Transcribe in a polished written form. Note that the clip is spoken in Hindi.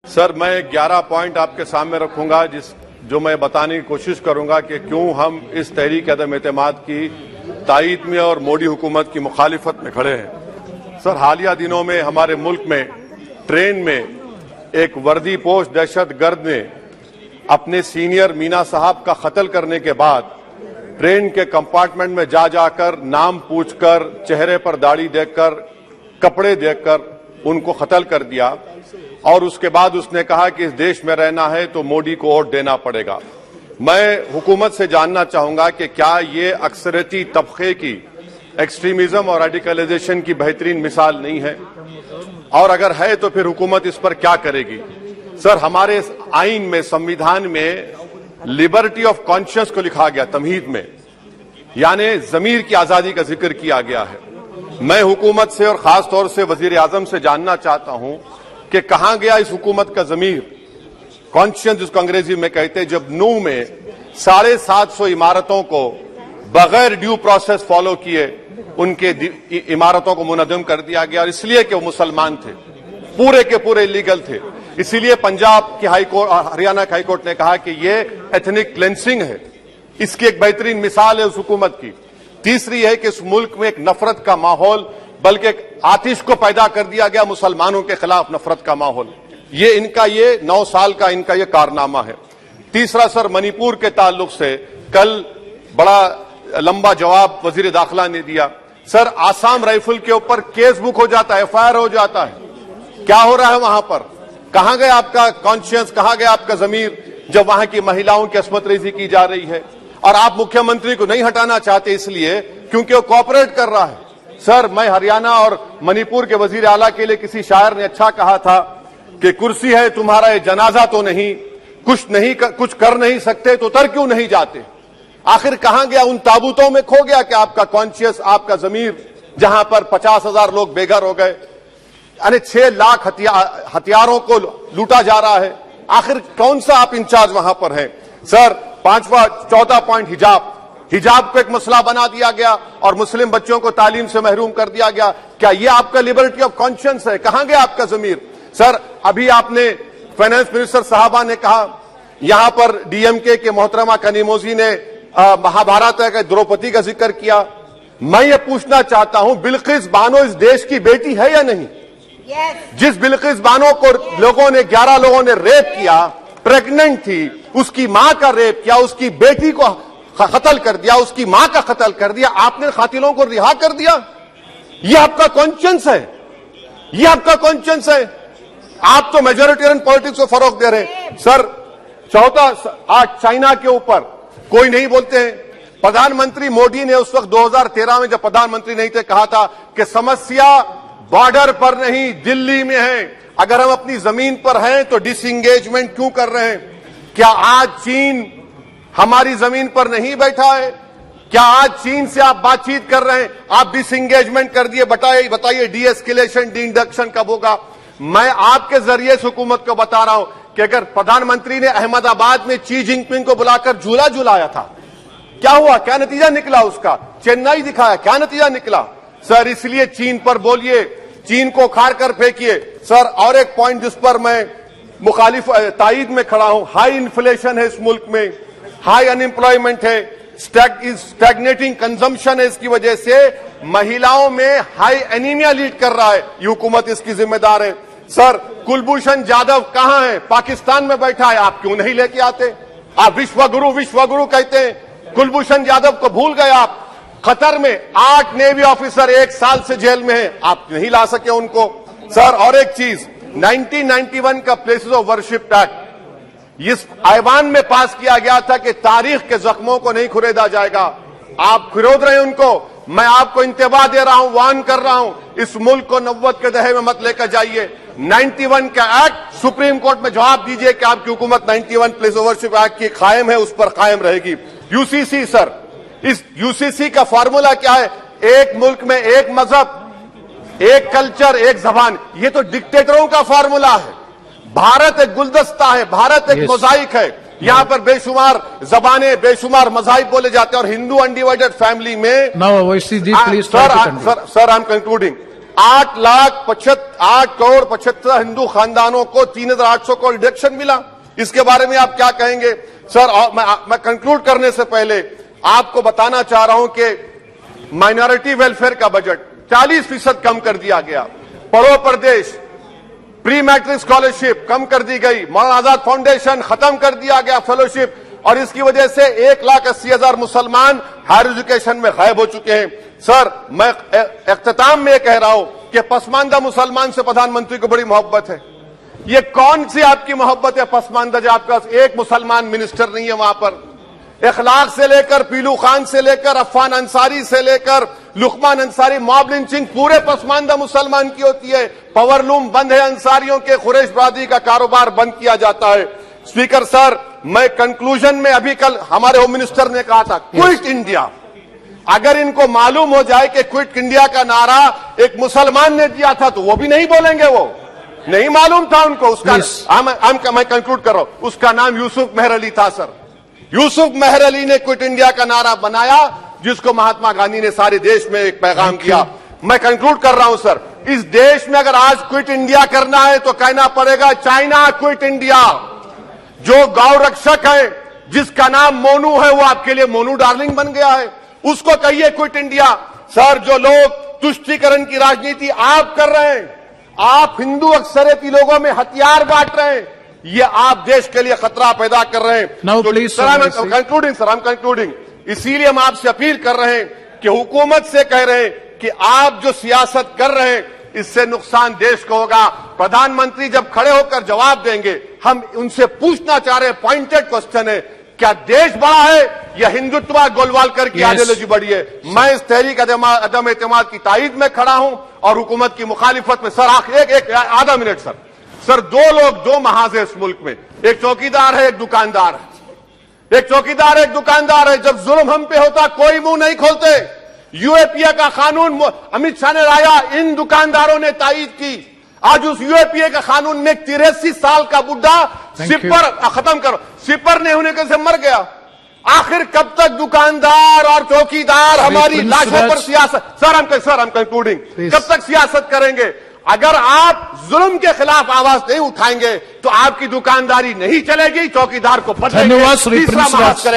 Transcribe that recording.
सर, मैं 11 पॉइंट आपके सामने रखूंगा जो मैं बताने की कोशिश करूंगा कि क्यों हम इस तहरीक अदम एतमाद की तायीद में और मोदी हुकूमत की मुखालिफत में खड़े हैं। सर, हालिया दिनों में हमारे मुल्क में ट्रेन में एक वर्दीपोश दहशतगर्द ने अपने सीनियर मीना साहब का कत्ल करने के बाद ट्रेन के कंपार्टमेंट में जाकर नाम पूछकर, चेहरे पर दाढ़ी देखकर, कपड़े देखकर उनको कत्ल कर दिया और उसके बाद उसने कहा कि इस देश में रहना है तो मोदी को वोट देना पड़ेगा। मैं हुकूमत से जानना चाहूंगा कि क्या ये अक्सरियती तबके की एक्सट्रीमिज्म और रेडिकलाइजेशन की बेहतरीन मिसाल नहीं है, और अगर है तो फिर हुकूमत इस पर क्या करेगी। सर, हमारे आइन में, संविधान में लिबर्टी ऑफ कॉन्शियस को लिखा गया, तमहीद में, यानी जमीर की आजादी का जिक्र किया गया है। मैं हुकूमत से और खास तौर से वजीर आजम से जानना चाहता हूं कि कहां गया इस हुकूमत का जमीर, कॉन्शियस जिसको अंग्रेजी में कहते हैं, जब नूह में 750 इमारतों को बगैर ड्यू प्रोसेस फॉलो किए उनके इमारतों को मुनद्दम कर दिया गया, और इसलिए कि वो मुसलमान थे, पूरे के पूरे इलीगल थे। इसीलिए पंजाब की हाईकोर्ट और हरियाणा की हाईकोर्ट ने कहा कि ये एथनिक क्लेंसिंग है। इसकी एक बेहतरीन मिसाल है उस हुकूमत की। तीसरी है कि इस मुल्क में एक नफरत का माहौल, बल्कि आतिश को पैदा कर दिया गया, मुसलमानों के खिलाफ नफरत का माहौल। ये इनका 9 साल का इनका ये कारनामा है। तीसरा सर, मणिपुर के ताल्लुक से कल बड़ा लंबा जवाब वजीर दाखिला ने दिया। सर, आसाम राइफल के ऊपर केस बुक हो जाता है, FIR हो जाता है। क्या हो रहा है वहां पर? कहां गया आपका कॉन्शियस, कहां गया आपका जमीर, जब वहां की महिलाओं की अस्मत रेजी की जा रही है? और आप मुख्यमंत्री को नहीं हटाना चाहते इसलिए क्योंकि वो कोऑपरेट कर रहा है। सर, मैं हरियाणा और मणिपुर के वजीर आला के लिए, किसी शायर ने अच्छा कहा था कि कुर्सी है तुम्हारा ये जनाजा तो नहीं, कुछ कर नहीं सकते तो उतर क्यों नहीं जाते। आखिर कहां गया? उन ताबूतों में खो गया कि आपका कॉन्शियस, आपका जमीर, जहां पर 50,000 लोग बेघर हो गए, यानी 6 लाख हथियारों को लूटा जा रहा है। आखिर कौन सा आप इंचार्ज वहां पर हैं? सर, 14 पॉइंट हिजाब को एक मसला बना दिया गया और मुस्लिम बच्चों को तालीम से महरूम कर दिया गया। क्या यह आपका लिबर्टी ऑफ कॉन्शियस है? कहां गया आपका जमीर? सर, अभी आपने फाइनेंस मिनिस्टर साहबा ने कहा, यहां पर DMK के मोहतरमा कनीमोजी ने महाभारत के द्रौपदी का जिक्र किया। मैं ये पूछना चाहता हूं, बिल्किस बानो इस देश की बेटी है या नहीं? जिस बिल्किस बानो को 11 लोगों ने रेप किया, प्रेग्नेंट थी, उसकी मां का रेप किया, उसकी बेटी को कत्ल कर दिया, उसकी मां का कत्ल कर दिया, आपने कातिलों को रिहा कर दिया। यह आपका कॉन्शियस है? यह आपका कॉन्शियस है? आप तो मेजोरिटेरियन पॉलिटिक्स को फरोग दे रहे हैं। सर, आज चाइना के ऊपर कोई नहीं बोलते हैं। प्रधानमंत्री मोदी ने उस वक्त 2013 में जब प्रधानमंत्री नहीं थे, कहा था कि समस्या बॉर्डर पर नहीं, दिल्ली में है। अगर हम अपनी जमीन पर हैं तो डिसएंगेजमेंट क्यों कर रहे हैं? क्या आज चीन हमारी जमीन पर नहीं बैठा है? क्या आज चीन से आप बातचीत कर रहे हैं? आप डिसएंगेजमेंट कर दिए। बताइए डीएस्केलेशन, डी-इंडक्शन कब होगा? मैं आपके जरिए इस हुकूमत को बता रहा हूं कि अगर प्रधानमंत्री ने अहमदाबाद में शी जिनपिंग को बुलाकर झूला झुलाया था, क्या हुआ? क्या नतीजा निकला उसका? चेन्नई दिखाया, क्या नतीजा निकला? सर, इसलिए चीन पर बोलिए, चीन को खार कर फेंकिए। सर, और एक पॉइंट जिस पर मैं मुखालिफ तायीद में खड़ा हूं, हाई इन्फ्लेशन है इस मुल्क में, हाई अनएम्प्लॉयमेंट है, स्टैग्नेटिंग कंजम्पशन है। इसकी वजह से महिलाओं में हाई एनीमिया लीड कर रहा है। ये हुकूमत इसकी जिम्मेदार है। सर, कुलभूषण जाधव कहां है? पाकिस्तान में बैठा है, आप क्यों नहीं लेके आते? आप विश्वगुरु कहते हैं, कुलभूषण जाधव को भूल गए आप। कतर में 8 नेवी ऑफिसर 1 साल से जेल में हैं, आप नहीं ला सके उनको। सर, और एक चीज, 1991 का प्लेसेस ऑफ वर्शिप एक्ट इस ऐवान में पास किया गया था कि तारीख के जख्मों को नहीं खुरेदा जाएगा। आप खुरोद रहे हैं उनको। मैं आपको इंतबाह दे रहा हूं, वार्न कर रहा हूं, इस मुल्क को 90 के दहे में मत लेकर जाइए। 91 का एक्ट सुप्रीम कोर्ट में जवाब दीजिए कि आपकी हुकूमत 91 प्लेस ऑफ वर्शिप एक्ट की कायम है, उस पर कायम रहेगी। UCC सर, इस UCC का फॉर्मूला क्या है? एक मुल्क में एक मजहब, एक कल्चर, एक जबान। ये तो डिक्टेटरों का फॉर्मूला है। भारत एक गुलदस्ता है, भारत एक मोजाइक है। यहाँ पर बेशुमार जबाने, बेशुमार मज़ाहिब बोले जाते हैं और हिंदू अनडिवाइडेड फैमिली में। Sir, I am concluding. 8,75,75 Hindu खानदानों को 3,800 करोड़ डिडक्शन मिला। इसके बारे में आप क्या कहेंगे सर? मैं कंक्लूड करने से पहले आपको बताना चाह रहा हूं कि माइनॉरिटी वेलफेयर का बजट 40% कम कर दिया गया। पढ़ो प्रदेश, प्री मैट्रिक स्कॉलरशिप कम कर दी गई। मौलाना आजाद फाउंडेशन खत्म कर दिया गया फेलोशिप, और इसकी वजह से 1,80,000 मुसलमान हायर एजुकेशन में गायब हो चुके हैं। सर, मैं इख्तिताम में कह रहा हूं कि पसमानदा मुसलमान से प्रधानमंत्री को बड़ी मोहब्बत है। ये कौन सी आपकी मोहब्बत है पसमानदा, जो आपके पास एक मुसलमान मिनिस्टर नहीं है वहां पर? इखलाक से लेकर, पीलू खान से लेकर, अफान अंसारी से लेकर लुकमान अंसारी, मॉब लिंचिंग पूरे पसमानदा मुसलमान की होती है। पावर लूम बंद है अंसारियों के, कुरैश बरादरी का कारोबार बंद किया जाता है। स्पीकर सर, मैं कंक्लूजन में अभी कल हमारे होम मिनिस्टर ने कहा था क्विट इंडिया। अगर इनको मालूम हो जाए कि क्विट इंडिया का नारा एक मुसलमान ने दिया था तो वो भी नहीं बोलेंगे। वो नहीं मालूम था उनको। उसका मैं कंक्लूड कर रहा हूं, उसका नाम यूसुफ मेहर अली था सर। यूसुफ मेहर अली ने क्विट इंडिया का नारा बनाया, जिसको महात्मा गांधी ने सारे देश में एक पैगाम किया। मैं कंक्लूड कर रहा हूं सर, इस देश में अगर आज क्विट इंडिया करना है तो कहना पड़ेगा चाइना क्विट इंडिया। जो गौ रक्षक है, जिसका नाम मोनू है, वो आपके लिए मोनू डार्लिंग बन गया है, उसको कहिए क्विट इंडिया। सर, जो लोग तुष्टीकरण की राजनीति आप कर रहे हैं, आप हिंदू अक्सरियती लोगों में हथियार बांट रहे हैं, ये आप देश के लिए खतरा पैदा कर रहे हैं। सर, हम कंक्लूडिंग। इसीलिए हम आपसे अपील कर रहे हैं कि हुकूमत से कह रहे हैं कि आप जो सियासत कर रहे हैं, इससे नुकसान देश को होगा। प्रधानमंत्री जब खड़े होकर जवाब देंगे, हम उनसे पूछना चाह रहे हैं, पॉइंटेड क्वेश्चन है, क्या देश बड़ा है या हिंदुत्व गोलवालकर की आइडियोलॉजी बड़ी है? मैं इस तहरीक अदम एतमाद की तायद में खड़ा हूं और हुकूमत की मुखालिफत में। सर, एक आधा मिनट सर। सर, दो लोग, दो महाज है इस मुल्क में, एक चौकीदार है, एक दुकानदार है। एक चौकीदार है, एक दुकानदार है। जब जुल्म हम पे होता कोई मुंह नहीं खोलते। यूएपीए का कानून अमित शाह ने लाया, इन दुकानदारों ने तायद की। आज उस यूएपीए का कानून में 83 साल का बुढ़ा सिपर खत्म करो, सिपर नहीं होने से मर गया। आखिर कब तक दुकानदार और चौकीदार हमारी लाशों पर सियासत? सर, हम कंक्लूडिंग। कब तक सियासत करेंगे? अगर आप जुल्म के खिलाफ आवाज नहीं उठाएंगे तो आपकी दुकानदारी नहीं चलेगी, चौकीदार को पकड़ेंगे, तीसरा महाज करेगा।